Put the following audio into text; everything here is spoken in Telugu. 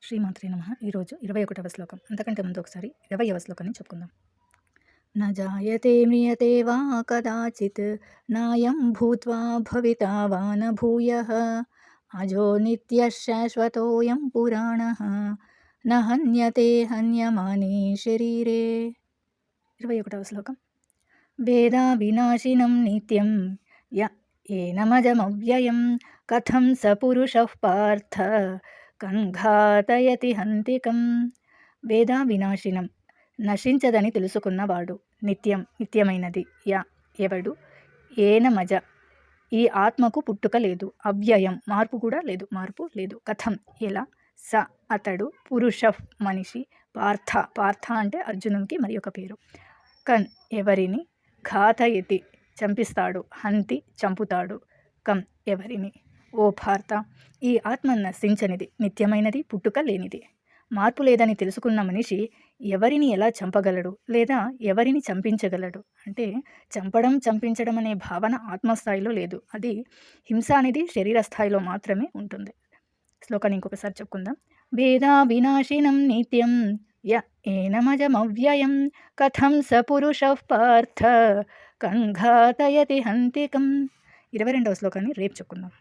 శ్రీమాత్రే నమః. ఈరోజు 21వ శ్లోకం. అంతకంటే ముందు ఒకసారి 20వ శ్లోకాన్ని చెప్పుకుందాం. న జాయతే మ్రియతే వా కదాచిత్ నాయం భూత్వా భవితా వా న భూయః అజో నిత్యః శాశ్వతోऽయం పురాణః న హన్యతే హన్యమానే శరీరే. 21వ శ్లోకం. వేదా వినాశినం నిత్యం య ఏనమజమవ్యయం కథం స పురుషః పార్థ కంఘాతయతి హంతికం. వేద వినాశినం, నశించదని తెలుసుకున్నవాడు, నిత్యమైనది, ఎవడు, ఏనమజ, ఈ ఆత్మకు పుట్టుక లేదు, అవ్యయం, మార్పు లేదు, కథం, ఎలా, స అతడు, పురుష మనిషి, పార్థ అంటే అర్జునునికి మరి ఒక పేరు, కన్ ఎవరిని, ఘాతయతి చంపిస్తాడు, హంతి చంపుతాడు, కం ఎవరిని, ఓ భారత, ఈ ఆత్మ నశించనిది, నిత్యమైనది, పుట్టుక లేనిది. మార్పు లేదని తెలుసుకున్న మనిషి ఎవరిని ఎలా చంపగలడు లేదా ఎవరిని చంపించగలడు అంటే చంపించడం అనే భావన ఆత్మస్థాయిలో లేదు, అది హింస అనేది శరీర స్థాయిలో మాత్రమే ఉంటుంది. శ్లోకాన్ని ఇంకొకసారి చెప్పుకుందాం. వేదా వినాశినం నిత్యం య ఏనమజమవ్యయం కథం స పురుషః పార్థ కంఘాతయతి హంతికం. 22వ శ్లోకాన్ని రేపు చెప్పుకుందాం.